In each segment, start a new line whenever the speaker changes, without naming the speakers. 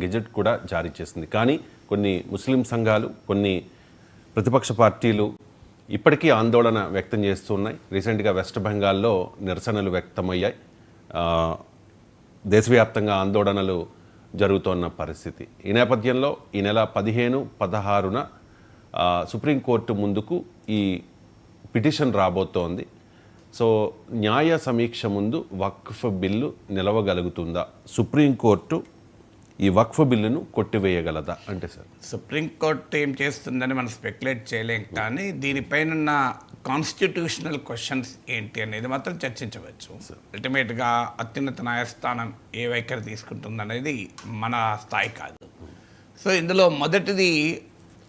Gazette కూడా జారీ చేసింది. కానీ కొన్ని ముస్లిం సంఘాలు, కొన్ని ప్రతిపక్ష పార్టీలు ఇప్పటికీ ఆందోళన వ్యక్తం చేస్తున్నాయి. రీసెంట్గా వెస్ట్ బెంగాల్లో నిరసనలు వ్యక్తమయ్యాయి. దేశవ్యాప్తంగా ఆందోళనలు జరుగుతున్న పరిస్థితి. ఈ నేపథ్యంలో ఈ నెల 15, 16న సుప్రీంకోర్టు ముందుకు ఈ పిటిషన్ రాబోతోంది. సో న్యాయ సమీక్ష ముందు వక్ఫ్ బిల్లు నిలవగలుగుతుందా? సుప్రీంకోర్టు ఈ వక్ఫ్ బిల్లును కొట్టివేయగలదా అంటే సార్?
సుప్రీంకోర్టు ఏం చేస్తుందని మనం స్పెక్యులేట్ చేయలేం, కానీ దీనిపైన కాన్స్టిట్యూషనల్ క్వశ్చన్స్ ఏంటి అనేది మాత్రం చర్చించవచ్చు. అల్టిమేట్గా అత్యున్నత న్యాయస్థానం ఏ వైఖరి తీసుకుంటుందనేది మన స్థాయి కాదు. సో ఇందులో మొదటిది,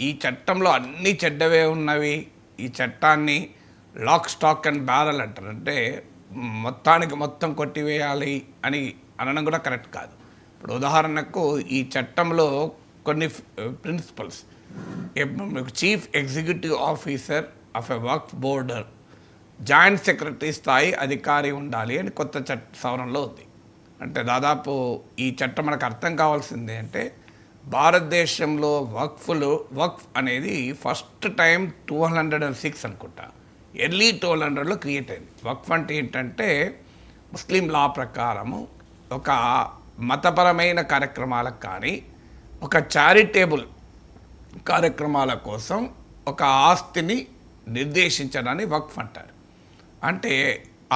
ఈ చట్టంలో అన్ని చెడ్డవే ఉన్నవి, ఈ చట్టాన్ని లాక్, స్టాక్ అండ్ బ్యారల్ అంటారు. అంటే మొత్తానికి మొత్తం కొట్టివేయాలి అని అనడం కూడా కరెక్ట్ కాదు. ఇప్పుడు ఉదాహరణకు ఈ చట్టంలో కొన్ని principles, chief executive officer of a Waqf board joint secretary స్థాయి అధికారి ఉండాలి అని కొత్త సవరణలో ఉంది. అంటే దాదాపు ఈ చట్టం మనకు అర్థం కావాల్సింది అంటే భారతదేశంలో వక్ఫ్ అనేది ఫస్ట్ టైం 206 అనుకుంటా, ఎర్లీ 1200లో క్రియేట్ అయింది. వక్ఫ్ అంటే ఏంటంటే ముస్లిం లా ప్రకారము ఒక మతపరమైన కార్యక్రమాలకు కానీ ఒక చారిటేబుల్ కార్యక్రమాల కోసం ఒక ఆస్తిని నిర్దేశించడాన్ని వక్ఫ్ అంటారు. అంటే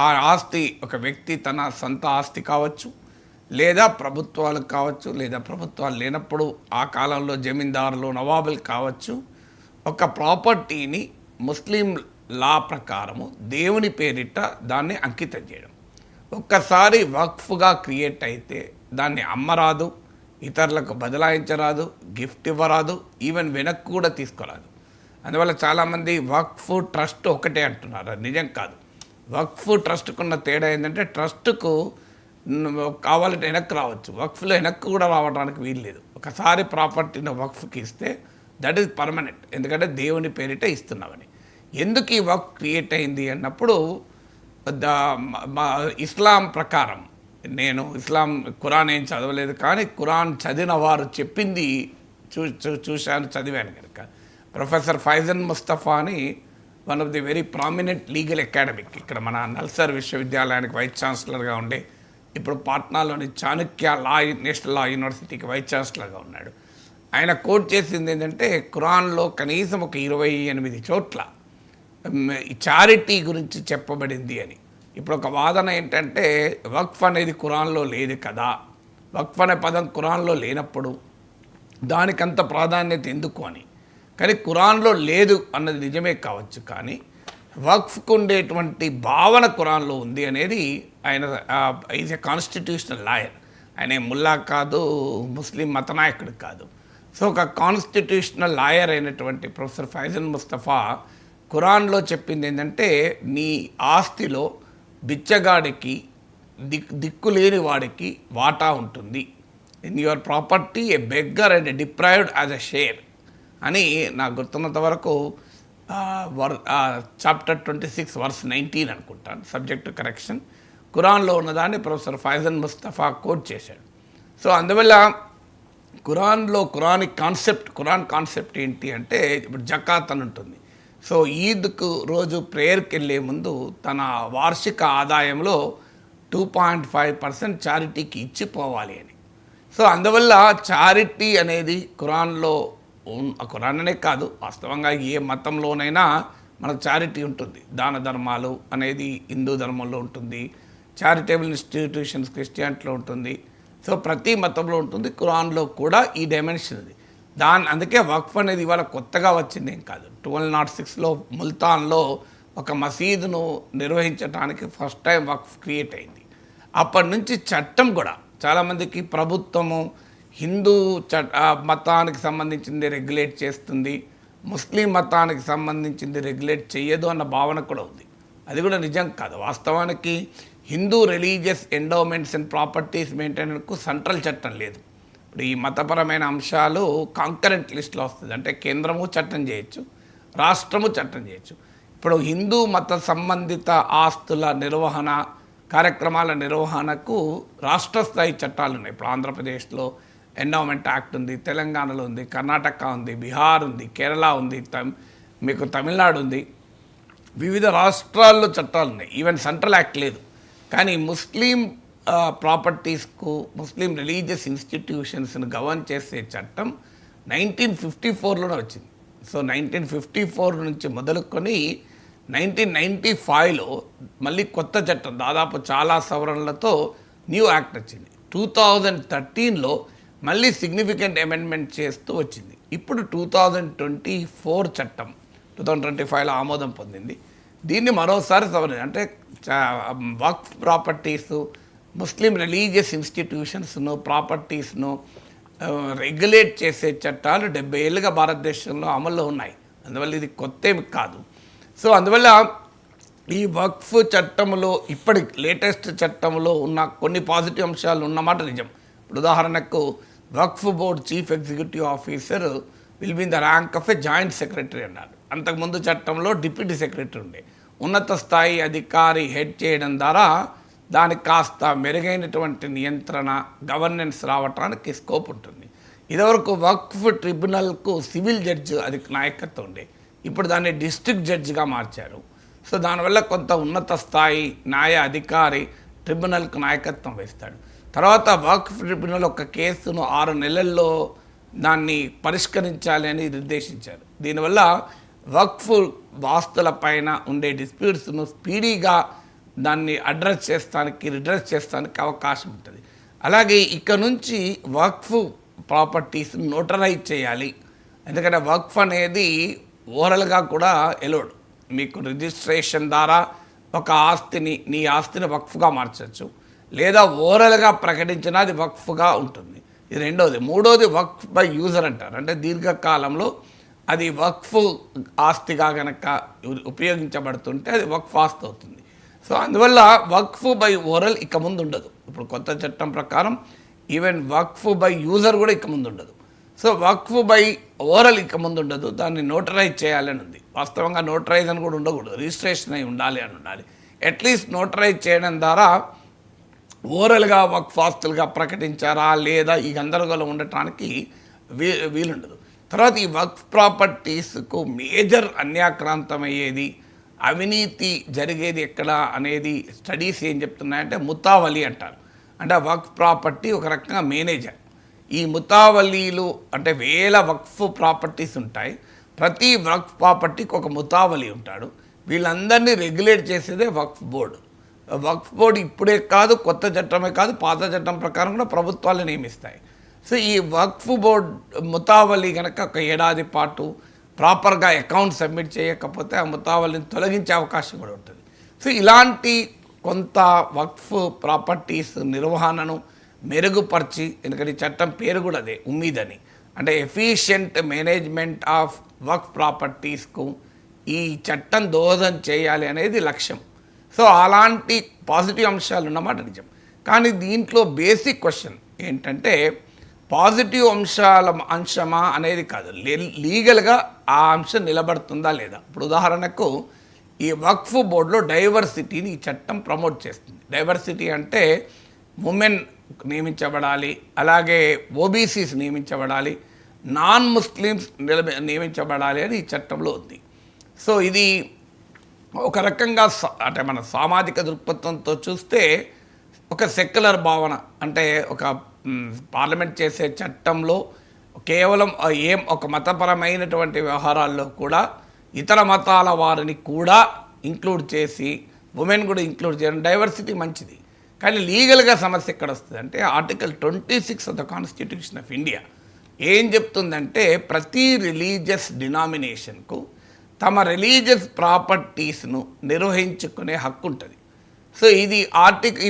ఆ ఆస్తి ఒక వ్యక్తి తన సొంత ఆస్తి కావచ్చు, లేదా ప్రభుత్వాలు కావచ్చు, లేదా ప్రభుత్వాలు లేనప్పుడు ఆ కాలంలో జమీందారులు, నవాబులు కావచ్చు, ఒక ప్రాపర్టీని ముస్లిం లా ప్రకారము దేవుని పేరిట దాన్ని అంకితం చేయడం. ఒక్కసారి వక్ఫ్గా క్రియేట్ అయితే దాన్ని అమ్మరాదు, ఇతరులకు బదలాయించరాదు, గిఫ్ట్ ఇవ్వరాదు, ఈవెన్ వెనక్కి కూడా తీసుకురాదు. అందువల్ల చాలామంది వక్ఫ్ ట్రస్ట్ ఒకటే అంటున్నారు. అది నిజం కాదు. వక్ఫ్ ట్రస్ట్కున్న తేడా ఏంటంటే ట్రస్ట్కు కావాలంటే వెనక్కి రావచ్చు, వక్ఫ్లో వెనక్కి కూడా రావడానికి వీలు లేదు. ఒకసారి ప్రాపర్టీని వక్ఫ్కి ఇస్తే దట్ ఈజ్ పర్మనెంట్, ఎందుకంటే దేవుని పేరిట ఇస్తున్నామని. ఎందుకు ఈ వక్ఫ్ క్రియేట్ అయింది అన్నప్పుడు ఇస్లాం ప్రకారం, నేను ఇస్లాం ఖురాన్ ఏం చదవలేదు, కానీ ఖురాన్ చదివిన వారు చెప్పింది చూశాను, చదివాను కనుక. ప్రొఫెసర్ ఫైజన్ ముస్తఫా అని one of the very prominent legal academic, ఇక్కడ మన నల్సార్ విశ్వవిద్యాలయానికి వైస్ ఛాన్సలర్గా ఉండే, ఇప్పుడు పాట్నాలోని చాణక్య నేషనల్ లా యూనివర్సిటీకి వైస్ ఛాన్సలర్గా ఉన్నాడు. ఆయన కోట్ చేసింది ఏంటంటే ఖురాన్లో కనీసం ఒక 28 చోట్ల చారిటీ గురించి చెప్పబడింది అని. ఇప్పుడు ఒక వాదన ఏంటంటే వక్ఫ్ అనేది ఖురాన్లో లేదు కదా, వక్ఫ్ అనే పదం ఖురాన్లో లేనప్పుడు దానికంత ప్రాధాన్యత ఎందుకు అని. కానీ ఖురాన్లో లేదు అన్నది నిజమే కావచ్చు, కానీ వక్ఫ్కు ఉండేటువంటి భావన ఖురాన్లో ఉంది అనేది ఆయన ఈజ్ ఎ కాన్స్టిట్యూషనల్ లాయర్. ఆయన ముల్లా కాదు, ముస్లిం మతనాయకుడు కాదు. సో ఒక కాన్స్టిట్యూషనల్ లాయర్ అయినటువంటి ప్రొఫెసర్ ఫైజన్ ముస్తఫా ఖురాన్లో చెప్పింది ఏంటంటే నీ ఆస్తిలో బిచ్చగాడికి, దిక్కులేని వాడికి వాటా ఉంటుంది. In your property A beggar and deprived as a share అని నాకు గుర్తున్నంత వరకు చాప్టర్ 26 వర్స్ 19 అనుకుంటాను, సబ్జెక్టు కరెక్షన్, ఖురాన్లో ఉన్నదాన్ని ప్రొఫెసర్ ఫైజన్ ముస్తఫా కోట్ చేశాడు. సో అందువల్ల ఖురాన్ కాన్సెప్ట్ ఏంటి అంటే, ఇప్పుడు జకాత్ అని ఉంటుంది. సో ఈద్కు రోజు ప్రేయర్కి వెళ్ళే ముందు తన వార్షిక ఆదాయంలో 2.5% చారిటీకి ఇచ్చిపోవాలి అని. సో అందువల్ల చారిటీ అనేది ఖురాన్ అనే కాదు, వాస్తవంగా ఏ మతంలోనైనా మనకు చారిటీ ఉంటుంది. దాన ధర్మాలు అనేది హిందూ ధర్మంలో ఉంటుంది, చారిటబుల్ ఇన్స్టిట్యూషన్స్ క్రిస్టియానిటీలో ఉంటుంది. సో ప్రతి మతంలో ఉంటుంది, ఖురాన్లో కూడా ఈ డైమెన్షన్ ఉంది. అందుకే వక్ఫ్ అనేది ఇవాళ కొత్తగా వచ్చింది ఏం కాదు. 1206లో ముల్తాన్లో ఒక మసీదును నిర్వహించడానికి ఫస్ట్ టైం వక్ఫ్ క్రియేట్ అయింది. అప్పటి నుంచి చట్టం కూడా చాలామందికి ప్రభుత్వము హిందూ మతానికి సంబంధించింది రెగ్యులేట్ చేస్తుంది, ముస్లిం మతానికి సంబంధించింది రెగ్యులేట్ చేయదు అన్న భావన కూడా ఉంది. అది కూడా నిజం కాదు. వాస్తవానికి Hindu religious endowments and properties మెయింటెనెన్స్కు సెంట్రల్ చట్టం లేదు. ఇప్పుడు ఈ మతపరమైన అంశాలు కాంకరెంట్ లిస్ట్లో వస్తుంది. అంటే కేంద్రము చట్టం చేయొచ్చు, రాష్ట్రము చట్టం చేయొచ్చు. ఇప్పుడు హిందూ మత సంబంధిత ఆస్తుల నిర్వహణ, కార్యక్రమాల నిర్వహణకు రాష్ట్ర స్థాయి చట్టాలు ఉన్నాయి. ఇప్పుడు ఆంధ్రప్రదేశ్లో ఎండోమెంట్ యాక్ట్ ఉంది, తెలంగాణలో ఉంది, కర్ణాటక ఉంది, బీహార్ ఉంది, కేరళ ఉంది, మీకు తమిళనాడు ఉంది. వివిధ రాష్ట్రాల్లో చట్టాలు ఉన్నాయి. ఈవెన్ సెంట్రల్ యాక్ట్ లేదు. కానీ ముస్లిం ప్రాపర్టీస్కు, ముస్లిం రిలీజియస్ ఇన్స్టిట్యూషన్స్ను గవర్న్ చేసే చట్టం 1954లోనే వచ్చింది. సో 1954 నుంచి మొదలుకొని 1995లో మళ్ళీ కొత్త చట్టం, దాదాపు చాలా సవరణలతో న్యూ యాక్ట్ వచ్చింది. 2013లో మళ్ళీ సిగ్నిఫికెంట్ అమెండ్మెంట్ చేస్తూ వచ్చింది. ఇప్పుడు 2024 చట్టం 2025లో ఆమోదం పొందింది. దీన్ని మరోసారి సవరణ, అంటే వక్ఫ్ ప్రాపర్టీసు, ముస్లిం రిలీజియస్ ఇన్స్టిట్యూషన్స్ను, ప్రాపర్టీస్ను రెగ్యులేట్ చేసే చట్టాలు 70 ఏళ్ళుగా భారతదేశంలో అమల్లో ఉన్నాయి. అందువల్ల ఇది కొత్త ఏమి కాదు. సో అందువల్ల ఈ వక్ఫ్ చట్టంలో ఇప్పటి లేటెస్ట్ చట్టంలో ఉన్న కొన్ని పాజిటివ్ అంశాలు ఉన్నమాట నిజం. ఇప్పుడు ఉదాహరణకు Waqf board chief executive officer will be in the rank of a joint secretary అన్నారు. అంతకుముందు చట్టంలో డిప్యూటీ సెక్రటరీ ఉండే. ఉన్నత స్థాయి అధికారి హెడ్ చేయడం ద్వారా దానికి కాస్త మెరుగైనటువంటి నియంత్రణ, గవర్నెన్స్ రావటానికి స్కోప్ ఉంటుంది. ఇదివరకు వక్ఫ్ ట్రిబ్యునల్కు సివిల్ జడ్జి అది నాయకత్వం ఉండే. ఇప్పుడు దాన్ని డిస్ట్రిక్ట్ జడ్జిగా మార్చారు. సో దానివల్ల కొంత ఉన్నత స్థాయి న్యాయ అధికారి ట్రిబ్యునల్కు నాయకత్వం వేస్తాడు. తర్వాత వక్ఫ్ ట్రిబ్యునల్ ఒక కేసును 6 నెలల్లో దాన్ని పరిష్కరించాలి అని నిర్దేశించారు. దీనివల్ల వక్ఫ్ వాస్తుల పైన ఉండే డిస్ప్యూట్స్ను స్పీడీగా దాన్ని అడ్రస్ చేస్తానికి, రిడ్రెస్ చేస్తానికి అవకాశం ఉంటుంది. అలాగే ఇక్కడ నుంచి వక్ఫ్ ప్రాపర్టీస్ నోటరైజ్ చేయాలి. ఎందుకంటే వక్ఫ్ అనేది ఓరల్గా కూడా ఎలోడ్. మీకు రిజిస్ట్రేషన్ ద్వారా ఒక ఆస్తిని, నీ ఆస్తిని వక్ఫ్గా మార్చవచ్చు, లేదా ఓరల్గా ప్రకటించినా అది వక్ఫ్గా ఉంటుంది. ఇది రెండోది. మూడోది వక్ఫ్ బై యూజర్ అంటారు. అంటే దీర్ఘకాలంలో అది వక్ఫ్ ఆస్తిగా కనుక ఉపయోగించబడుతుంటే అది వక్ఫ్ ఆస్తి అవుతుంది. సో అందువల్ల వక్ఫ్ బై ఓరల్ ఇక ముందు ఉండదు. ఇప్పుడు కొత్త చట్టం ప్రకారం ఈవెన్ వక్ఫ్ బై యూజర్ కూడా ఇక ముందు ఉండదు. సో వక్ఫ్ బై ఓరల్ ఇక ముందు ఉండదు. దాన్ని నోటరైజ్ చేయాలని ఉంది. వాస్తవంగా నోటరైజ్ అని కూడా ఉండకూడదు, రిజిస్ట్రేషన్ అయి ఉండాలి అని ఉండాలి. అట్లీస్ట్ నోటరైజ్ చేయడం ద్వారా ఓరల్గా వక్ఫ్ ఆస్తులుగా ప్రకటించారా లేదా ఈ గందరగోళం ఉండటానికి వీలుండదు. తర్వాత ఈ వక్ఫ్ ప్రాపర్టీస్కు మేజర్ అన్యాక్రాంతమయ్యేది, అవినీతి జరిగేది ఎక్కడ అనేది స్టడీస్ ఏం చెప్తున్నాయంటే ముతావలి అంటారు. అంటే వక్ఫ్ ప్రాపర్టీ ఒక రకంగా మేనేజర్. ఈ ముతావలీలు అంటే వేల వక్ఫ్ ప్రాపర్టీస్ ఉంటాయి. ప్రతి వక్ఫ్ ప్రాపర్టీకి ఒక ముతావలి ఉంటాడు. వీళ్ళందరినీ రెగ్యులేట్ చేసేదే వక్ఫ్ బోర్డు. వక్ఫ్ బోర్డు ఇప్పుడే కాదు, కొత్త చట్టమే కాదు, పాత చట్టం ప్రకారం కూడా ప్రభుత్వాలు నియమిస్తాయి. సో ఈ వక్ఫ్ బోర్డ్ ముతావలి కనుక ఒక ఏడాది పాటు ప్రాపర్గా అకౌంట్ సబ్మిట్ చేయకపోతే ఆ ముతావలిని తొలగించే అవకాశం కూడా ఉంటుంది. సో ఇలాంటి కొంత వక్ఫ్ ప్రాపర్టీస్ నిర్వహణను మెరుగుపరిచి, ఎందుకంటే ఈ చట్టం పేరు కూడా అదే ఉమ్మీద్ అని, అంటే ఎఫిషియెంట్ మేనేజ్మెంట్ ఆఫ్ వక్ఫ్ ప్రాపర్టీస్కు ఈ చట్టం దోహదం చేయాలి అనేది లక్ష్యం. సో అలాంటి పాజిటివ్ అంశాలు ఉన్నమాట నిజం. కానీ దీంట్లో బేసిక్ క్వశ్చన్ ఏంటంటే పాజిటివ్ అంశమా అనేది కాదు, లీగల్గా ఆ అంశం నిలబడుతుందా లేదా. ఇప్పుడు ఉదాహరణకు ఈ వక్ఫ్ బోర్డులో డైవర్సిటీని ఈ చట్టం ప్రమోట్ చేస్తుంది. డైవర్సిటీ అంటే ఉమెన్ నియమించబడాలి, అలాగే ఓబీసీస్ నియమించబడాలి, నాన్ ముస్లిమ్స్ నియమించబడాలి అని ఈ చట్టంలో ఉంది. సో ఇది ఒక రకంగా అంటే మన సామాజిక దృక్పథంతో చూస్తే ఒక సెక్యులర్ భావన, అంటే ఒక పార్లమెంట్ చేసే చట్టంలో కేవలం ఒక మతపరమైనటువంటి వ్యవహారాల్లో కూడా ఇతర మతాల వారిని కూడా ఇంక్లూడ్ చేసి ఉమెన్ కూడా ఇంక్లూడ్ చేయడం డైవర్సిటీ మంచిది. కానీ లీగల్గా సమస్య ఎక్కడ వస్తుంది అంటే article 26 of the constitution of India ఏం చెప్తుందంటే ప్రతి రిలీజియస్ డినామినేషన్కు తమ రిలీజియస్ ప్రాపర్టీస్ను నిర్వహించుకునే హక్కు ఉంటుంది. సో ఇది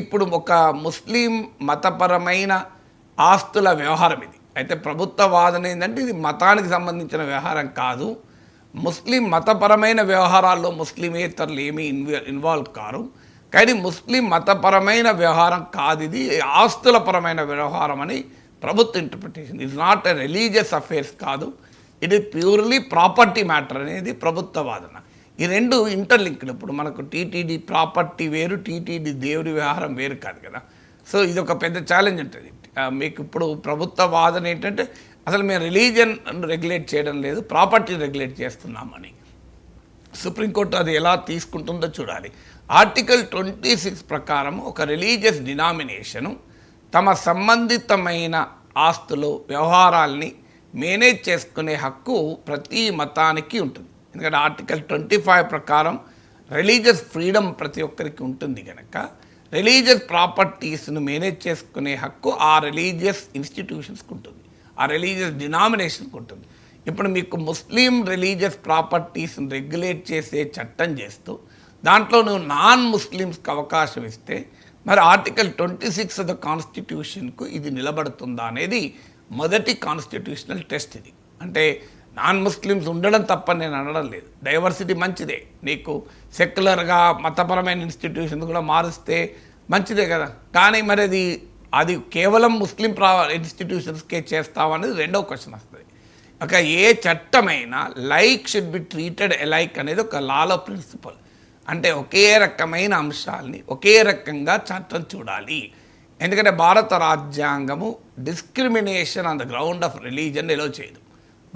ఇప్పుడు ఒక ముస్లిం మతపరమైన ఆస్తుల వ్యవహారం ఇది. అయితే ప్రభుత్వ వాదన ఏంటంటే ఇది మతానికి సంబంధించిన వ్యవహారం కాదు, ముస్లిం మతపరమైన వ్యవహారాల్లో ముస్లిమేతరులు ఏమీ ఇన్వాల్వ్ కారు, కానీ ముస్లిం మతపరమైన వ్యవహారం కాదు, ఇది ఆస్తుల పరమైన వ్యవహారం అని ప్రభుత్వ interpretation. It's not a religious affairs కాదు, it is purely property matter అనేది ప్రభుత్వ వాదన. ఈ రెండు ఇంటర్లింక్డ్. ఇప్పుడు మనకు టీటీడీ ప్రాపర్టీ వేరు, టీటీడీ దేవుడి వ్యవహారం వేరు కాదు కదా. సో ఇది ఒక పెద్ద ఛాలెంజ్ ఉంటుంది. మీకు ఇప్పుడు ప్రభుత్వ వాదన ఏంటంటే అసలు మేము రిలీజియన్ రెగ్యులేట్ చేయడం లేదు, ప్రాపర్టీ రెగ్యులేట్ చేస్తున్నామని. సుప్రీంకోర్టు అది ఎలా తీసుకుంటుందో చూడాలి. ఆర్టికల్ 26 ప్రకారం ఒక రిలీజియస్ డినామినేషను తమ సంబంధితమైన ఆస్తులు వ్యవహారాల్ని మేనేజ్ చేసుకునే హక్కు ప్రతి మతానికి ఉంటుంది. ఎందుకంటే ఆర్టికల్ 25 ప్రకారం రిలీజియస్ ఫ్రీడమ్ ప్రతి ఒక్కరికి ఉంటుంది కనుక రిలీజియస్ ప్రాపర్టీస్ను మేనేజ్ చేసుకునే హక్కు ఆ రిలీజియస్ ఇన్స్టిట్యూషన్స్కి ఉంటుంది, ఆ రిలీజియస్ డినామినేషన్కి ఉంటుంది. ఇప్పుడు మీకు ముస్లిం రిలీజియస్ ప్రాపర్టీస్ని రెగ్యులేట్ చేసే చట్టం చేస్తూ దాంట్లో నువ్వు నాన్ ముస్లిమ్స్కి అవకాశం ఇస్తే మరి ఆర్టికల్ 26 ఆఫ్ ద కాన్స్టిట్యూషన్కు ఇది నిలబడుతుందా అనేది మొదటి కాన్స్టిట్యూషనల్ టెస్ట్ ఇది. అంటే నాన్ ముస్లిమ్స్ ఉండడం తప్పని నేను అనడం లేదు, డైవర్సిటీ మంచిదే. నీకు సెక్యులర్గా మతపరమైన ఇన్స్టిట్యూషన్ కూడా మారుస్తే మంచిదే కదా. కానీ మరి అది కేవలం ముస్లిం ఇన్స్టిట్యూషన్స్కే చేస్తామనేది రెండో క్వశ్చన్ వస్తుంది. ఒక ఏ చట్టమైనా like should be treated alike అనేది ఒక లాలో ప్రిన్సిపల్. అంటే ఒకే రకమైన అంశాలని ఒకే రకంగా చట్టం చూడాలి. ఎందుకంటే భారత రాజ్యాంగము discrimination on the ground of religion ఎలో చేయదు.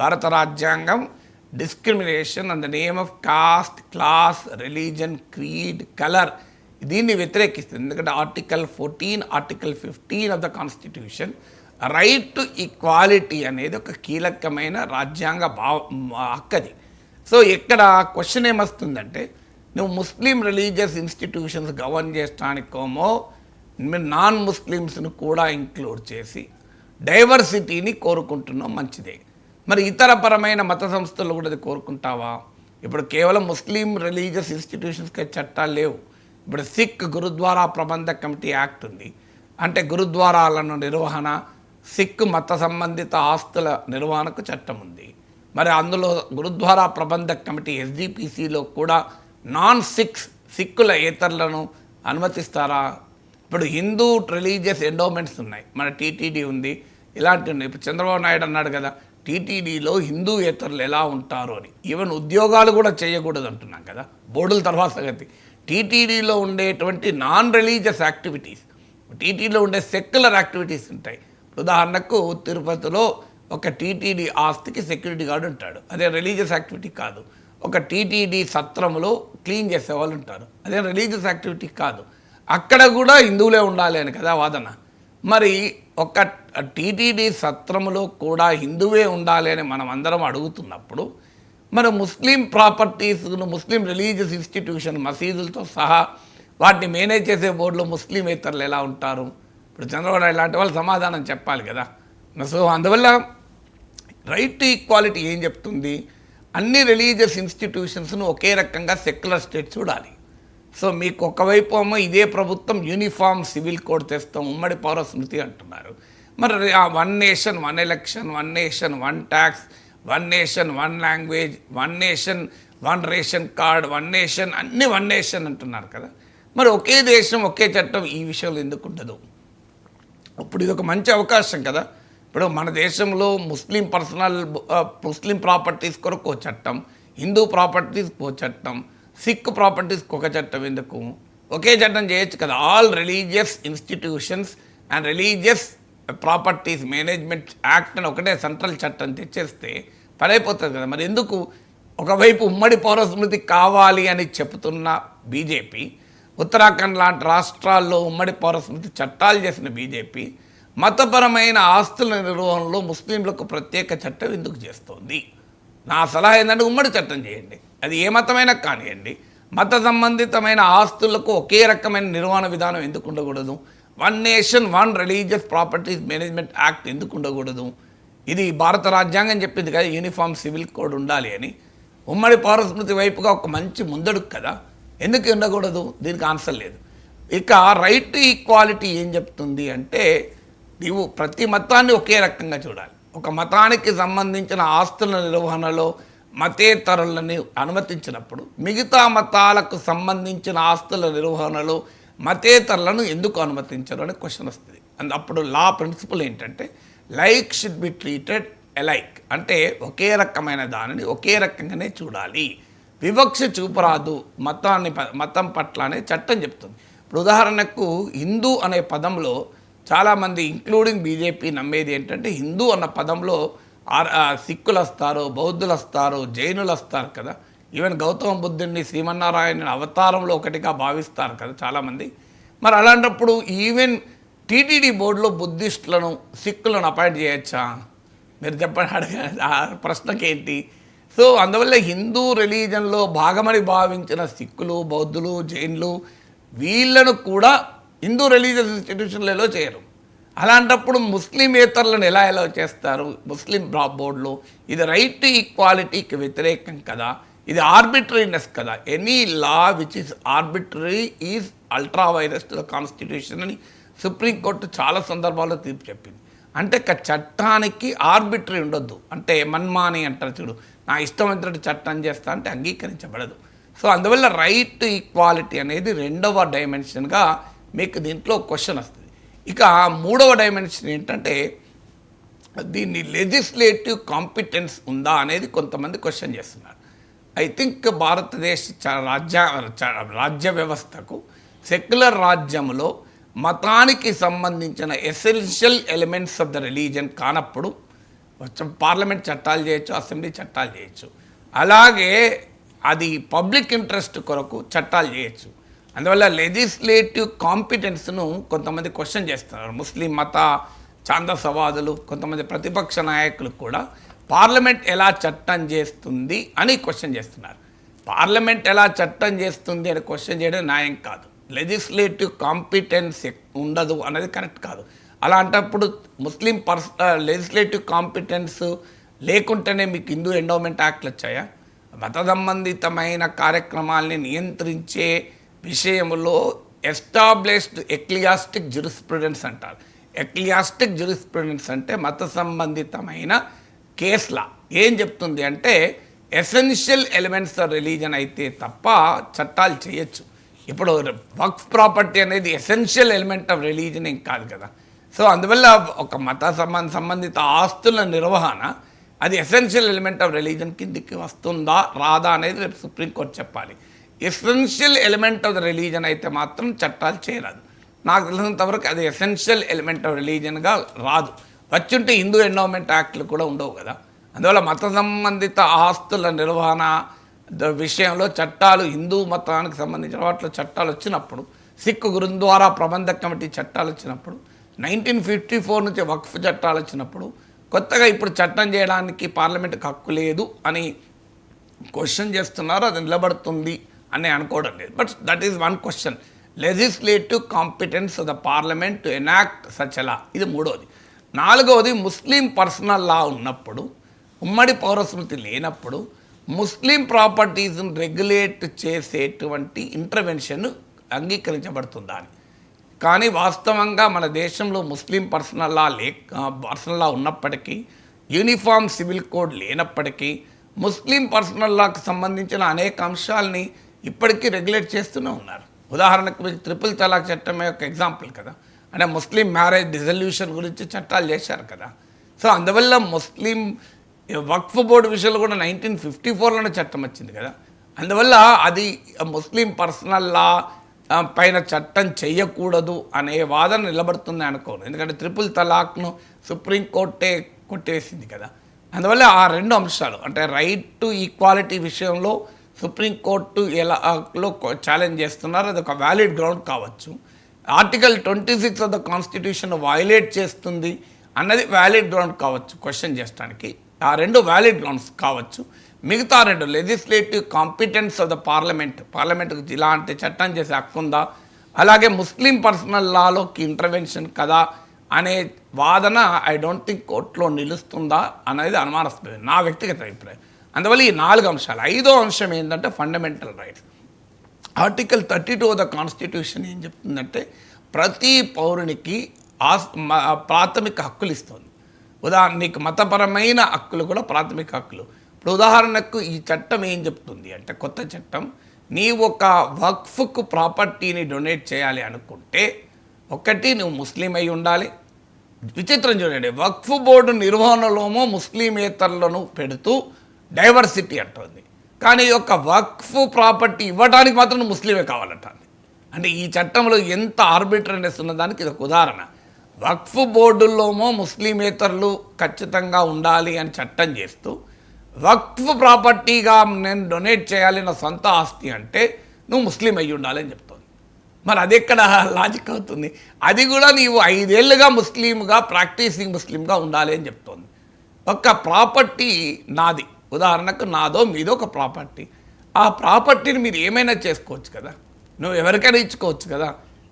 భారత రాజ్యాంగం discrimination on the name of caste, class, religion, creed, colour దీన్ని వ్యతిరేకిస్తుంది. ఎందుకంటే article 14, article 15 of the constitution right to equality అనేది ఒక కీలకమైన రాజ్యాంగ హక్కది. సో ఇక్కడ క్వశ్చన్ ఏమొస్తుందంటే నువ్వు ముస్లిం రిలీజియస్ ఇన్స్టిట్యూషన్స్ గవర్న్ చేయడానికోమో నాన్ ముస్లిమ్స్ను కూడా ఇంక్లూడ్ చేసి డైవర్సిటీని కోరుకుంటున్నాం, మంచిదే. మరి ఇతర పరమైన మత సంస్థలు కూడా అది కోరుకుంటావా? ఇప్పుడు కేవలం ముస్లిం రిలీజియస్ ఇన్స్టిట్యూషన్స్కి చట్టాలు లేవు. ఇప్పుడు సిక్ గురుద్వారా ప్రబంధ కమిటీ యాక్ట్ ఉంది. అంటే గురుద్వారాలను నిర్వహణ, సిక్ మత సంబంధిత ఆస్తుల నిర్వహణకు చట్టం ఉంది. మరి అందులో గురుద్వారా ప్రబంధ కమిటీ SGPCలో కూడా నాన్ సిక్కుల ఏతరులను అనుమతిస్తారా? ఇప్పుడు హిందూ రిలీజియస్ ఎండోమెంట్స్ ఉన్నాయి, మన TTD ఉంది, ఇలాంటివి ఉన్నాయి. ఇప్పుడు చంద్రబాబు నాయుడు అన్నాడు కదా TTDలో హిందూ ఏతరులు ఎలా ఉంటారు అని. ఈవెన్ ఉద్యోగాలు కూడా చేయకూడదు అంటున్నాం కదా, బోర్డుల తర్వాత సంగతి. TTDలో ఉండేటువంటి నాన్ రిలీజియస్ యాక్టివిటీస్, TTDలో ఉండే సెక్యులర్ యాక్టివిటీస్ ఉంటాయి. ఉదాహరణకు తిరుపతిలో ఒక TTD ఆస్తికి సెక్యూరిటీ గార్డు ఉంటాడు, అదే రిలీజియస్ యాక్టివిటీ కాదు. ఒక TTD సత్రంలో క్లీన్ చేసే వాళ్ళు ఉంటారు, అదే రిలీజియస్ యాక్టివిటీ కాదు. అక్కడ కూడా హిందువులే ఉండాలి అని కదా వాదన. మరి ఒక TTD సత్రంలో కూడా హిందువే ఉండాలి అని మనం అందరం అడుగుతున్నప్పుడు మరి ముస్లిం ప్రాపర్టీస్ను ముస్లిం రిలీజియస్ ఇన్స్టిట్యూషన్ మసీదులతో సహా వాటిని మేనేజ్ చేసే బోర్డులో ముస్లిం ఇతరులు ఎలా ఉంటారు? ఇప్పుడు చంద్రబాబు నాయుడు లాంటి వాళ్ళు సమాధానం చెప్పాలి కదా. సో అందువల్ల రైట్ టు ఈక్వాలిటీ ఏం చెప్తుంది? అన్ని రిలీజియస్ ఇన్స్టిట్యూషన్స్ను ఒకే రకంగా సెక్యులర్ స్టేట్ చూడాలి. సో మీకు ఒకవైపు ఏమో ఇదే ప్రభుత్వం యూనిఫామ్ సివిల్ కోడ్ తెస్తాం, ఉమ్మడి పౌర స్మృతి అంటున్నారు. మరి 1 nation 1 election, 1 nation 1 tax, 1 nation 1 language, 1 nation 1 ration card, 1 nation అన్నీ 1 నేషన్ అంటున్నారు కదా. మరి ఒకే దేశం ఒకే చట్టం ఈ విషయంలో ఎందుకు ఉండదు? ఇప్పుడు ఇది ఒక మంచి అవకాశం కదా. ఇప్పుడు మన దేశంలో ముస్లిం ప్రాపర్టీస్ కొరకు ఒక చట్టం, హిందూ ప్రాపర్టీస్కి ఒక చట్టం, సిక్ ప్రాపర్టీస్కి ఒక చట్టం. ఎందుకు ఒకే చట్టం చేయొచ్చు కదా? All religious institutions and religious properties management act అని ఒకటే సెంట్రల్ చట్టం తెచ్చేస్తే పడైపోతుంది కదా. మరి ఎందుకు ఒకవైపు ఉమ్మడి పౌరస్మృతి కావాలి అని చెబుతున్న బీజేపీ, ఉత్తరాఖండ్ లాంటి రాష్ట్రాల్లో ఉమ్మడి పౌరస్మృతి చట్టాలు చేసిన బీజేపీ మతపరమైన ఆస్తుల నిర్వహణలో ముస్లింలకు ప్రత్యేక చట్టం ఎందుకు చేస్తోంది? నా సలహా ఏంటంటే ఉమ్మడి చట్టం చేయండి, అది ఏ మతమైనా కానివ్వండి. మత సంబంధితమైన ఆస్తులకు ఒకే రకమైన నిర్వహణ విధానం ఎందుకు ఉండకూడదు? 1 nation 1 religious properties management act ఎందుకు ఉండకూడదు? ఇది భారత రాజ్యాంగం చెప్పింది కదా యూనిఫామ్ సివిల్ కోడ్ ఉండాలి అని. ఉమ్మడి పౌరస్మృతి వైపుగా ఒక మంచి ముందడుగు కదా, ఎందుకు ఉండకూడదు? దీనికి ఆన్సర్ లేదు. ఇక రైట్ టు ఈక్వాలిటీ ఏం చెప్తుంది అంటే నీవు ప్రతి మతాన్ని ఒకే రకంగా చూడాలి. ఒక మతానికి సంబంధించిన ఆస్తుల నిర్వహణలో మతేతరులని అనుమతించినప్పుడు మిగతా మతాలకు సంబంధించిన ఆస్తుల నిర్వహణలో మతేతరులను ఎందుకు అనుమతించరు అనే క్వశ్చన్ వస్తుంది. అప్పుడు లా ప్రిన్సిపల్ ఏంటంటే like should be treated alike, అంటే ఒకే రకమైన దానిని ఒకే రకంగానే చూడాలి, వివక్ష చూపరాదు మతం పట్ల అనే చట్టం చెప్తుంది. ఇప్పుడు ఉదాహరణకు హిందూ అనే పదంలో చాలామంది ఇంక్లూడింగ్ బీజేపీ నమ్మేది ఏంటంటే హిందూ అన్న పదంలో సిక్కులు వస్తారు, బౌద్ధులు వస్తారు, జైనులు వస్తారు కదా. ఈవెన్ గౌతమ బుద్ధుడిని శ్రీమన్నారాయణ అవతారంలో ఒకటిగా భావిస్తారు కదా చాలామంది. మరి అలాంటప్పుడు ఈవెన్ టీటీడీ బోర్డులో బుద్ధిస్టులను సిక్కులను అపాయింట్ చేయొచ్చా? మీరు చెప్పండి, అడగ ఆ ప్రశ్నకి ఏంటి? సో అందువల్ల హిందూ రిలీజన్లో భాగమని భావించిన సిక్కులు, బౌద్ధులు, జైన్లు వీళ్ళను కూడా హిందూ రిలీజియస్ ఇన్స్టిట్యూషన్లలో చేయరు. అలాంటప్పుడు ముస్లిమేతరులను ఎలా చేస్తారు ముస్లిం బోర్డులో? ఇది రైట్ టు ఈక్వాలిటీకి వ్యతిరేకం కదా, ఇది ఆర్బిటరీనెస్ కదా. Any law which is arbitrary is ultra virus to the constitution అని సుప్రీంకోర్టు చాలా సందర్భాల్లో తీర్పు చెప్పింది. అంటే చట్టానికి ఆర్బిటరీ ఉండొద్దు. అంటే మన్మాని అంటారు చూడు, నా ఇష్టమైనటువంటి చట్టం చేస్తా అంటే అంగీకరించబడదు. సో అందువల్ల రైట్ టు ఈక్వాలిటీ అనేది రెండవ డైమెన్షన్గా మీకు దీంట్లో క్వశ్చన్ వస్తుంది. ఇక మూడవ డైమెన్షన్ ఏంటంటే దీన్ని లెజిస్లేటివ్ కాంపిటెన్స్ ఉందా అనేది కొంతమంది క్వశ్చన్ చేస్తున్నారు. ఐ థింక్ భారతదేశ రాజ్య వ్యవస్థకు సెక్యులర్ రాజ్యంలో మతానికి సంబంధించిన essential elements of the religion కానప్పుడు పార్లమెంట్ చట్టాలు చేయొచ్చు, అసెంబ్లీ చట్టాలు చేయొచ్చు. అలాగే అది పబ్లిక్ ఇంట్రెస్ట్ కొరకు చట్టాలు చేయొచ్చు. అందువల్ల లెజిస్లేటివ్ కాంపిటెన్స్ను కొంతమంది క్వశ్చన్ చేస్తున్నారు. ముస్లిం మత ఛాందసవాదులు, కొంతమంది ప్రతిపక్ష నాయకులు కూడా పార్లమెంట్ ఎలా చట్టం చేస్తుంది అని క్వశ్చన్ చేస్తున్నారు. పార్లమెంట్ ఎలా చట్టం చేస్తుంది అని క్వశ్చన్ చేయడం న్యాయం కాదు. లెజిస్లేటివ్ కాంపిటెన్స్ ఉండదు అనేది కరెక్ట్ కాదు. అలాంటప్పుడు ముస్లిం లెజిస్లేటివ్ కాంపిటెన్స్ లేకుంటేనే మీకు హిందూ ఎండోమెంట్ యాక్ట్లు వచ్చాయా? మత సంబంధితమైన కార్యక్రమాల్ని నియంత్రించే విషయంలో ఎస్టాబ్లిష్డ్ ఎక్లియాస్టిక్ జ్యూరిస్ప్రుడెన్స్ అంటారు. ఎక్లియాస్టిక్ జ్యూరిస్ప్రుడెన్స్ అంటే మత సంబంధితమైన కేసులా ఏం చెప్తుంది అంటే ఎసెన్షియల్ ఎలిమెంట్స్ ఆఫ్ రిలీజన్ అయితే తప్ప చట్టాలు చేయొచ్చు. ఇప్పుడు వక్ఫ్ ప్రాపర్టీ అనేది ఎసెన్షియల్ ఎలిమెంట్ ఆఫ్ రిలీజన్ ఏం కాదు కదా. సో అందువల్ల ఒక మత సంబంధిత ఆస్తుల నిర్వహణ అది ఎసెన్షియల్ ఎలిమెంట్ ఆఫ్ రిలీజన్ కిందికి వస్తుందా రాదా అనేది రేపు సుప్రీంకోర్టు చెప్పాలి. Essential element of the religion అయితే మాత్రం చట్టాలు చేయరాదు. నాకు తెలిసినంతవరకు అది ఎసెన్షియల్ ఎలిమెంట్ ఆఫ్ రిలీజన్గా రాదు. వచ్చుంటే హిందూ ఎండోమెంట్ యాక్ట్లు కూడా ఉండవు కదా. అందువల్ల మత సంబంధిత ఆస్తుల నిర్వహణ విషయంలో చట్టాలు హిందూ మతానికి సంబంధించిన వాటిలో చట్టాలు వచ్చినప్పుడు, సిక్కు గురుద్వారా ప్రబంధ కమిటీ చట్టాలు వచ్చినప్పుడు, 1954 నుంచి వక్ఫ్ చట్టాలు వచ్చినప్పుడు, కొత్తగా ఇప్పుడు చట్టం చేయడానికి పార్లమెంట్కి హక్కు లేదు అని క్వశ్చన్ చేస్తున్నారు. అది నిలబడుతుంది అని అనుకోవడం లేదు. But that is one question. Legislative competence of the parliament to enact such law, ఇది మూడవది. నాలుగవది ముస్లిం పర్సనల్ లా ఉన్నప్పుడు, ఉమ్మడి పౌరస్మృతి లేనప్పుడు ముస్లిం ప్రాపర్టీస్ను రెగ్యులేట్ చేసేటువంటి ఇంటర్వెన్షన్ అంగీకరించబడుతుందా అని. కానీ వాస్తవంగా మన దేశంలో ముస్లిం పర్సనల్ లా ఉన్నప్పటికీ, యూనిఫామ్ సివిల్ కోడ్ లేనప్పటికీ ముస్లిం పర్సనల్ లాకు సంబంధించిన అనేక అంశాలని ఇప్పటికీ రెగ్యులేట్ చేస్తూనే ఉన్నారు. ఉదాహరణకు మీకు ట్రిపుల్ తలాక్ చట్టం యొక్క ఎగ్జాంపుల్ కదా. అంటే ముస్లిం మ్యారేజ్ డిజల్యూషన్ గురించి చట్టాలు చేశారు కదా. సో అందువల్ల ముస్లిం వక్ఫ్ బోర్డు విషయంలో కూడా 1954లోనే చట్టం వచ్చింది కదా. అందువల్ల అది ముస్లిం పర్సనల్ లా పైన చట్టం చేయకూడదు అనే వాదన నిలబడుతుంది అనుకోను. ఎందుకంటే ట్రిపుల్ తలాక్ను సుప్రీంకోర్టే కొట్టేసింది కదా. అందువల్ల ఆ రెండు అంశాలు అంటే రైట్ టు ఈక్వాలిటీ విషయంలో సుప్రీంకోర్టు ఎలాలో ఛాలెంజ్ చేస్తున్నారు, అది ఒక వ్యాలిడ్ గ్రౌండ్ కావచ్చు. Article 26 of the constitution violate చేస్తుంది అన్నది వ్యాలిడ్ గ్రౌండ్ కావచ్చు క్వశ్చన్ చేయడానికి. ఆ రెండు వ్యాలిడ్ గ్రౌండ్స్ కావచ్చు. మిగతా రెండు లెజిస్లేటివ్ కాంపిటెన్స్ ఆఫ్ ద పార్లమెంట్కి ఇలాంటి చట్టం చేసే హక్కు ఉందా, అలాగే ముస్లిం పర్సనల్ లాలోకి ఇంటర్వెన్షన్ కదా అనే వాదన ఐ డోంట్ థింక్ కోర్టులో నిలుస్తుందా అనేది అనుమానాస్పదం, నా వ్యక్తిగత అభిప్రాయం. అందువల్ల ఈ 4 అంశాలు. 5వ అంశం ఏంటంటే fundamental rights. Article 32 of the constitution ఏం చెప్తుందంటే ప్రతి పౌరునికి ప్రాథమిక హక్కులు ఇస్తుంది. ఉదాహరణకి మతపరమైన హక్కులు కూడా ప్రాథమిక హక్కులు. ఇప్పుడు ఉదాహరణకు ఈ చట్టం ఏం చెప్తుంది అంటే, కొత్త చట్టం, నీవు ఒక వక్ఫ్కు ప్రాపర్టీని డొనేట్ చేయాలి అనుకుంటే ఒకటి నువ్వు ముస్లిం అయి ఉండాలి. విచిత్రం చూడండి, వక్ఫ్ బోర్డు నిర్వహణలోమో ముస్లిమేతరులను పెడుతూ డైవర్సిటీ అంటుంది, కానీ ఒక వక్ఫ్ ప్రాపర్టీ ఇవ్వడానికి మాత్రం ముస్లిమే కావాలంటుంది. అంటే ఈ చట్టంలో ఎంత ఆర్బిట్రరీనెస్ ఉన్నదానికి ఇది ఒక ఉదాహరణ. వక్ఫ్ బోర్డుల్లోమో ముస్లిమేతరులు ఖచ్చితంగా ఉండాలి అని చట్టం చేస్తూ వక్ఫ్ ప్రాపర్టీగా నేను డొనేట్ చేయాలి నా సొంత ఆస్తి అంటే నువ్వు ముస్లిం అయ్యి ఉండాలి అని చెప్తుంది. మరి అది ఎక్కడ లాజిక్ అవుతుంది? అది కూడా నీవు 5 ఏళ్ళుగా ముస్లింగా ప్రాక్టీసింగ్ ముస్లింగా ఉండాలి అని చెప్తోంది. ఒక ప్రాపర్టీ నాది, ఉదాహరణకు నాదో మీదో ఒక ప్రాపర్టీ, ఆ ప్రాపర్టీని మీరు ఏమైనా చేసుకోవచ్చు కదా, నువ్వు ఎవరికైనా ఇచ్చుకోవచ్చు కదా.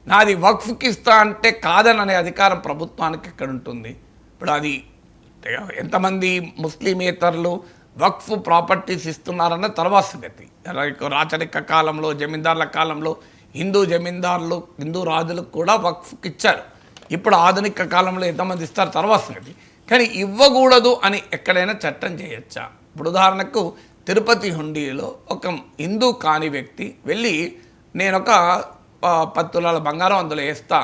నాది వక్ఫ్కి ఇస్తా అంటే కాదని అనే అధికారం ప్రభుత్వానికి ఎక్కడ ఉంటుంది? ఇప్పుడు అది ఎంతమంది ముస్లిమేతరులు వక్ఫ్ ప్రాపర్టీస్ ఇస్తున్నారన్న తర్వాత సంగతి. రాచరిక కాలంలో, జమీందారుల కాలంలో హిందూ జమీందారులు, హిందూ రాజులకు కూడా వక్ఫ్కి ఇచ్చారు. ఇప్పుడు ఆధునిక కాలంలో ఎంతమంది ఇస్తారు తర్వాత సంగతి. కానీ ఇవ్వకూడదు అని ఎక్కడైనా చట్టం చేయొచ్చా? ఇప్పుడు ఉదాహరణకు తిరుపతి హుండీలో ఒక హిందూ కాని వ్యక్తి వెళ్ళి నేను ఒక 10 తులాల బంగారం అందులో వేస్తా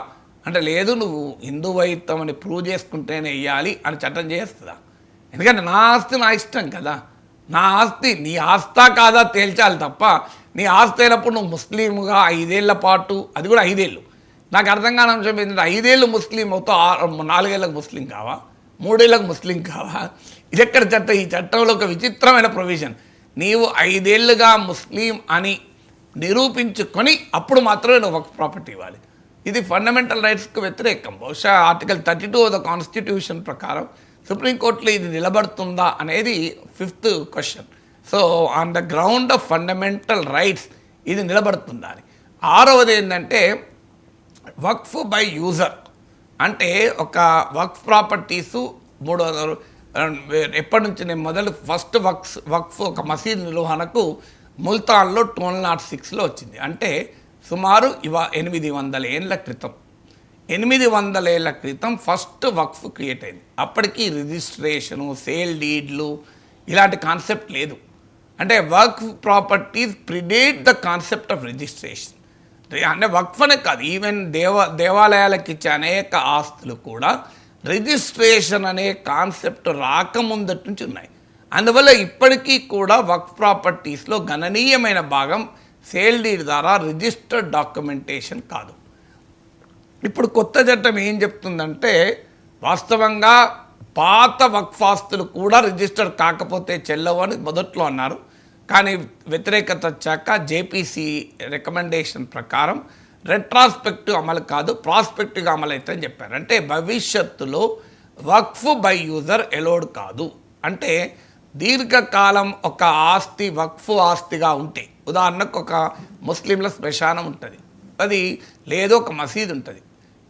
అంటే, లేదు నువ్వు హిందూ వైత్యం ప్రూవ్ చేసుకుంటేనే వేయాలి అని చట్టం చేస్తుందా? ఎందుకంటే నా ఆస్తి నా ఇష్టం కదా, నా ఆస్తి నీ ఆస్తా కాదా తేల్చాలి తప్ప, నీ ఆస్తి అయినప్పుడు నువ్వు ముస్లింగా 5 ఏళ్ల పాటు, అది కూడా 5 ఏళ్ళు, నాకు అర్థం కాని అంశం ఏంటంటే 5 ఏళ్ళు ముస్లిం అవుతావు, 4 ఏళ్ళకు ముస్లిం కావా, 3 ఏళ్ళకు ముస్లిం కావా? ఇది ఎక్కడ చట్టం? ఈ చట్టంలో ఒక విచిత్రమైన ప్రొవిజన్. నీవు 5 ఏళ్ళుగా ముస్లిం అని నిరూపించుకొని అప్పుడు మాత్రమే నువ్వు వక్ఫ్ ప్రాపర్టీ ఇవ్వాలి. ఇది ఫండమెంటల్ రైట్స్కి వ్యతిరేకం. బహుశా ఆర్టికల్ 32 ఆఫ్ ద కాన్స్టిట్యూషన్ ప్రకారం సుప్రీంకోర్టులో ఇది నిలబడుతుందా అనేది 5th question. So on the ground of fundamental rights ఇది నిలబడుతుందా అని. 6వది ఏంటంటే వక్ఫ్ బై యూజర్. అంటే ఒక వక్ఫ్ ప్రాపర్టీసు 300 ఎప్పటి నుంచి నేను మొదలు ఫస్ట్ వక్ఫ్ ఒక మసీద్ నిర్వహణకు ముల్తాన్లో 1206లో వచ్చింది. అంటే సుమారు 800 ఏళ్ళ క్రితం, 800 ఏళ్ళ క్రితం ఫస్ట్ వక్ఫ్ క్రియేట్ అయింది. అప్పటికి రిజిస్ట్రేషను, సేల్ డీడ్లు ఇలాంటి కాన్సెప్ట్ లేదు. అంటే Waqf properties predate the concept of registration. అంటే వక్ఫ్ అనే కాదు, ఈవెన్ దేవాలయాలకు ఇచ్చే అనేక ఆస్తులు కూడా రిజిస్ట్రేషన్ అనే కాన్సెప్ట్ రాకముందటి నుంచి ఉన్నాయి. అందువల్ల ఇప్పటికీ కూడా వక్ఫ్ ప్రాపర్టీస్లో గణనీయమైన భాగం సేల్ డీడ్ ద్వారా రిజిస్టర్డ్ డాక్యుమెంటేషన్ కాదు. ఇప్పుడు కొత్త చట్టం ఏం చెప్తుందంటే, వాస్తవంగా పాత వక్ఫ్ ఆస్తులు కూడా రిజిస్టర్ కాకపోతే చెల్లవు అని మొదట్లో అన్నారు. కానీ వ్యతిరేకత వచ్చాక జేపీసీ రికమెండేషన్ ప్రకారం రెట్రాస్పెక్టివ్ అమలు కాదు, ప్రాస్పెక్టివ్గా అమలు అవుతుందని చెప్పారు. అంటే భవిష్యత్తులో వక్ఫ్ బై యూజర్ ఎలోడ్ కాదు. అంటే దీర్ఘకాలం ఒక ఆస్తి వక్ఫ్ ఆస్తిగా ఉంటే, ఉదాహరణకు ఒక ముస్లింల శ్మశానం ఉంటుంది, అది లేదో ఒక మసీదు ఉంటుంది,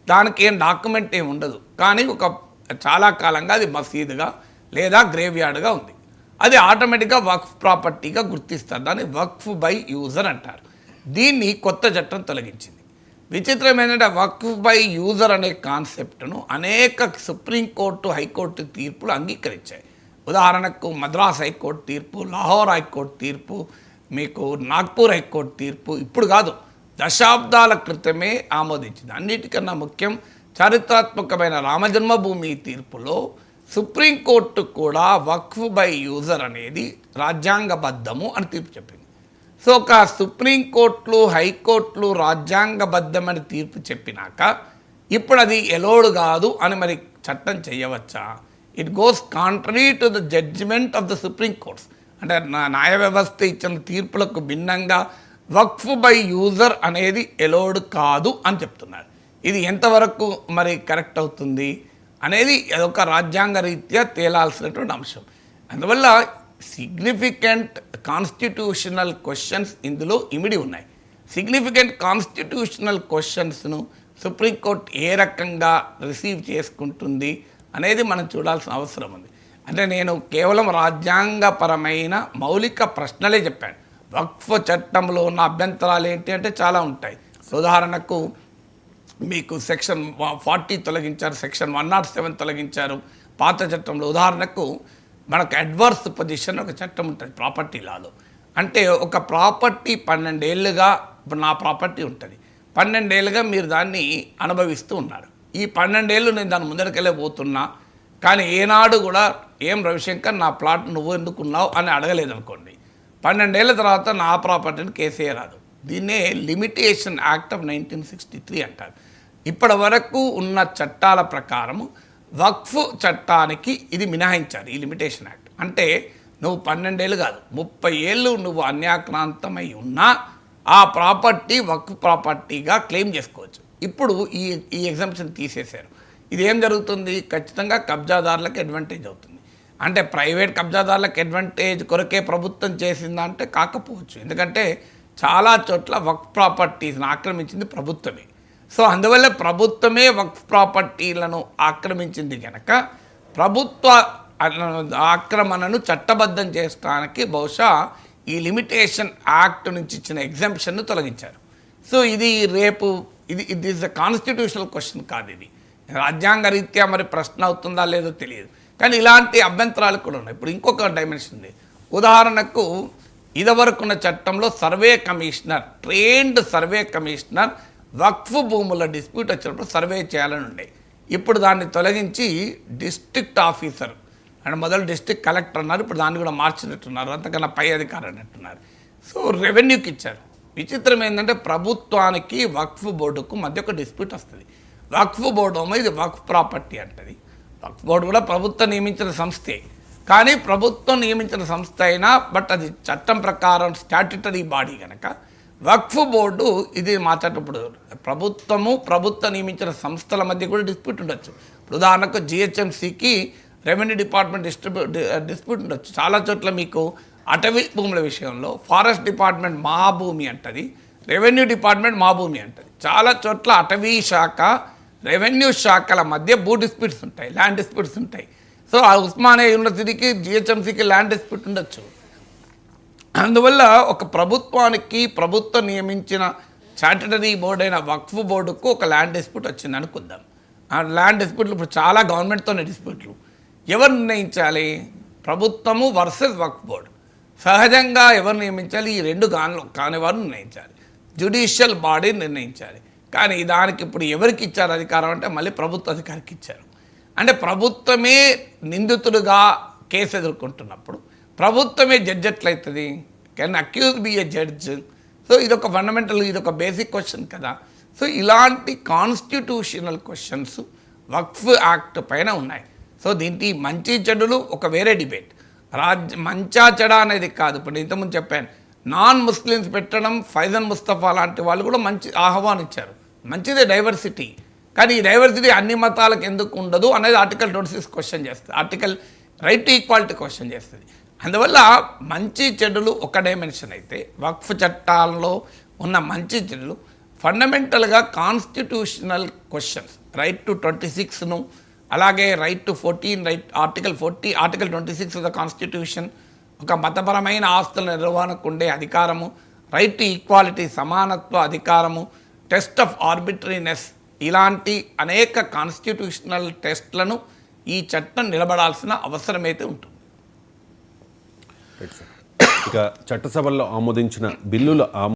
దానికి ఏం డాక్యుమెంట్ ఏమి ఉండదు, కానీ ఒక చాలా కాలంగా అది మసీదుగా లేదా గ్రేవ్ యార్డ్గా ఉంది, అది ఆటోమేటిక్గా వక్ఫ్ ప్రాపర్టీగా గుర్తిస్తారు. దాన్ని వక్ఫ్ బై యూజర్ అంటారు. దీన్ని కొత్త చట్టం తొలగించింది. విచిత్రం ఏంటంటే వక్ఫ్ బై యూజర్ అనే కాన్సెప్ట్ను అనేక సుప్రీంకోర్టు, హైకోర్టు తీర్పులు అంగీకరించాయి. ఉదాహరణకు మద్రాస్ హైకోర్టు తీర్పు, లాహోర్ హైకోర్టు తీర్పు, మీకు నాగ్పూర్ హైకోర్టు తీర్పు ఇప్పుడు కాదు, దశాబ్దాల క్రితమే ఆమోదించింది. అన్నిటికన్నా ముఖ్యం చారిత్రాత్మకమైన రామజన్మభూమి తీర్పులో సుప్రీంకోర్టు కూడా వక్ఫ్ బై యూజర్ అనేది రాజ్యాంగబద్ధము అని తీర్పు చెప్పింది. సో ఒక సుప్రీంకోర్టులు, హైకోర్టులు రాజ్యాంగబద్ధమని తీర్పు చెప్పినాక ఇప్పుడు అది ఎలోడ్ కాదు అని మరి చట్టం చేయవచ్చా? It goes contrary to the judgment of the supreme courts. అంటే న్యాయ వ్యవస్థ ఇచ్చిన తీర్పులకు భిన్నంగా వక్ఫ్ బై యూజర్ అనేది ఎలోడ్ కాదు అని చెప్తున్నారు. ఇది ఎంతవరకు మరి కరెక్ట్ అవుతుంది అనేది అదొక రాజ్యాంగ రీత్యా తేలాల్సినటువంటి అంశం. అందువల్ల సిగ్నిఫికెంట్ కాన్స్టిట్యూషనల్ క్వశ్చన్స్ ఇందులో ఇమిడి ఉన్నాయి. సిగ్నిఫికెంట్ కాన్స్టిట్యూషనల్ క్వశ్చన్స్ను సుప్రీంకోర్టు ఏ రకంగా రిసీవ్ చేసుకుంటుంది అనేది మనం చూడాల్సిన అవసరం ఉంది. అంటే నేను కేవలం రాజ్యాంగపరమైన మౌలిక ప్రశ్నలే చెప్పాను. వక్ఫ్ చట్టంలో ఉన్న అభ్యంతరాలు ఏంటి అంటే చాలా ఉంటాయి. ఉదాహరణకు మీకు సెక్షన్ 40 తొలగించారు, సెక్షన్ 107 తొలగించారు పాత చట్టంలో. ఉదాహరణకు మనకు అడ్వర్స్ పొజిషన్ ఒక చట్టం ఉంటుంది ప్రాపర్టీ లాలో. అంటే ఒక ప్రాపర్టీ 12 ఏళ్ళుగా, ఇప్పుడు నా ప్రాపర్టీ ఉంటుంది, 12 ఏళ్ళుగా మీరు దాన్ని అనుభవిస్తూ ఉన్నారు. ఈ 12 ఏళ్ళు నేను దాని ముందరికెళ్ళే పోతున్నా, కానీ ఏనాడు కూడా ఏం రవిశంకర్ నా ప్లాట్ నువ్వు ఎందుకున్నావు అని అడగలేదు అనుకోండి. 12 ఏళ్ళ తర్వాత నా ప్రాపర్టీని కేసే రాదు. దీన్నే లిమిటేషన్ యాక్ట్ ఆఫ్ 1963 అంటారు. ఇప్పటి వరకు ఉన్న చట్టాల ప్రకారము వక్ఫ్ చట్టానికి ఇది మినహాయించారు, ఈ లిమిటేషన్ యాక్ట్. అంటే నువ్వు 12 ఏళ్ళు కాదు 30 ఏళ్ళు నువ్వు అన్యాక్రాంతమై ఉన్నా ఆ ప్రాపర్టీ వక్ఫ్ ప్రాపర్టీగా క్లెయిమ్ చేసుకోవచ్చు. ఇప్పుడు ఈ ఎగ్జామ్షన్ తీసేశారు. ఇది ఏం జరుగుతుంది, ఖచ్చితంగా కబ్జాదారులకు అడ్వాంటేజ్ అవుతుంది. అంటే ప్రైవేట్ కబ్జాదారులకు అడ్వాంటేజ్ కొరకే ప్రభుత్వం చేసిందా అంటే కాకపోవచ్చు. ఎందుకంటే చాలా చోట్ల వక్ఫ్ ప్రాపర్టీస్ని ఆక్రమించింది ప్రభుత్వమే. సో అందువల్ల ప్రభుత్వమే వక్ఫ్ ప్రాపర్టీలను ఆక్రమించింది కనుక ప్రభుత్వ ఆక్రమణను చట్టబద్ధం చేయడానికి బహుశా ఈ లిమిటేషన్ యాక్ట్ నుంచి ఇచ్చిన ఎగ్జామ్షన్ను తొలగించారు. సో ఇది రేపు ఇది ఇస్ ద కాన్స్టిట్యూషనల్ క్వశ్చన్ కాదు, ఇది రాజ్యాంగ రీత్యా మరి ప్రశ్న అవుతుందా లేదో తెలియదు. కానీ ఇలాంటి అభ్యంతరాలు కూడా ఉన్నాయి. ఇప్పుడు ఇంకొక డైమెన్షన్ ఉంది. ఉదాహరణకు ఇదివరకున్న చట్టంలో survey commissioner, trained survey commissioner Waqf భూముల డిస్ప్యూట్ వచ్చినప్పుడు సర్వే చేయాలని ఉండే. ఇప్పుడు దాన్ని తొలగించి డిస్ట్రిక్ట్ ఆఫీసర్ అండ్ మొదలు డిస్ట్రిక్ట్ కలెక్టర్ అన్నారు. ఇప్పుడు దాన్ని కూడా మార్చినట్టున్నారు, అంతకన్నా పై అధికారి అన్నట్టున్నారు. సో రెవెన్యూకి ఇచ్చారు. విచిత్రం ఏంటంటే ప్రభుత్వానికి వక్ఫ్ బోర్డుకు మధ్య ఒక డిస్ప్యూట్ వస్తుంది. వక్ఫ్ బోర్డు ఏమో ఇది వక్ఫ్ ప్రాపర్టీ అంటది. వక్ఫ్ బోర్డు కూడా ప్రభుత్వం నియమించిన సంస్థే, కానీ ప్రభుత్వం నియమించిన సంస్థ అయినా బట్ అది చట్టం ప్రకారం స్టాట్యుటరీ బాడీ కనుక వక్ఫ్ బోర్డు ఇది మాట్లాడేటప్పుడు ప్రభుత్వం నియమించిన సంస్థల మధ్య కూడా డిస్ప్యూట్ ఉండొచ్చు. ఇప్పుడు ఉదాహరణకు జిహెచ్ఎంసీకి రెవెన్యూ డిపార్ట్మెంట్ డిస్ప్యూట్ ఉండొచ్చు. చాలా చోట్ల మీకు అటవీ భూముల విషయంలో ఫారెస్ట్ డిపార్ట్మెంట్ మా భూమి అంటది, రెవెన్యూ డిపార్ట్మెంట్ మా భూమి అంటది. చాలా చోట్ల అటవీ శాఖ రెవెన్యూ శాఖల మధ్య భూ డిస్ప్యూట్స్ ఉంటాయి, ల్యాండ్ డిస్ప్యూట్స్ ఉంటాయి. సో ఆ ఉస్మానియా యూనివర్సిటీకి జిహెచ్ఎంసీకి ల్యాండ్ డిస్ప్యూట్ ఉండొచ్చు. అందువల్ల ఒక ప్రభుత్వం నియమించిన స్టాట్యుటరీ బోర్డు అయిన వక్ఫ్ బోర్డుకు ఒక ల్యాండ్ డిస్ప్యూట్ వచ్చింది అనుకుందాం. ఆ ల్యాండ్ డిస్ప్యూట్లు ఇప్పుడు చాలా గవర్నమెంట్తోనే డిస్ప్యూట్లు. ఎవరు నిర్ణయించాలి? ప్రభుత్వము వర్సెస్ వక్ఫ్ బోర్డు. సహజంగా ఎవరు నియమించాలి? ఈ రెండు కాని వారు నిర్ణయించాలి, జ్యుడిషియల్ బాడీ నిర్ణయించాలి. కానీ దానికి ఇప్పుడు ఎవరికి ఇచ్చారు అధికారం అంటే మళ్ళీ ప్రభుత్వ అధికారికి ఇచ్చారు. అంటే ప్రభుత్వమే నిందితుడుగా కేసు ఎదుర్కొంటున్నప్పుడు ప్రభుత్వమే జడ్జి ఎట్లయితుంది? Can accuse be a judge? So ఇదొక ఫండమెంటల్, ఇదొక బేసిక్ క్వశ్చన్ కదా. సో ఇలాంటి కాన్స్టిట్యూషనల్ క్వశ్చన్స్ వక్ఫ్ యాక్ట్ పైన ఉన్నాయి. సో దీంట్లో మంచి చెడులు ఒక వేరే డిబేట్. మంచా చెడా అనేది కాదు. ఇప్పుడు ఇంతకుముందు చెప్పాను, నాన్ ముస్లిమ్స్ పెట్టడం, ఫైజన్ ముస్తఫా లాంటి వాళ్ళు కూడా మంచి ఆహ్వానించారు. మంచిదే డైవర్సిటీ, కానీ ఈ డైవర్సిటీ అన్ని మతాలకు ఎందుకు ఉండదు అనేది ఆర్టికల్ 26 క్వశ్చన్ చేస్తుంది, article right to equality question చేస్తుంది. అందువల్ల మంచి చెడులు ఒక డైమెన్షన్ అయితే వక్ఫ్ చట్టాల్లో ఉన్న మంచి చెడులు ఫండమెంటల్గా కాన్స్టిట్యూషనల్ క్వశ్చన్స్, రైట్ టు 26ను, అలాగే right to 14, article 26 of the constitution, ఒక మతపరమైన ఆస్తుల నిర్వహణకు ఉండే అధికారము, రైట్ టు ఈక్వాలిటీ సమానత్వ అధికారము, టెస్ట్ ఆఫ్ ఆర్బిటరీనెస్, ఇలాంటి అనేక కాన్స్టిట్యూషనల్ టెస్ట్లను ఈ చట్టం నిలబడాల్సిన అవసరమైతే ఉంటుంది.
ఇక చట్టసభల్లో ఆమోదించిన బిల్లుల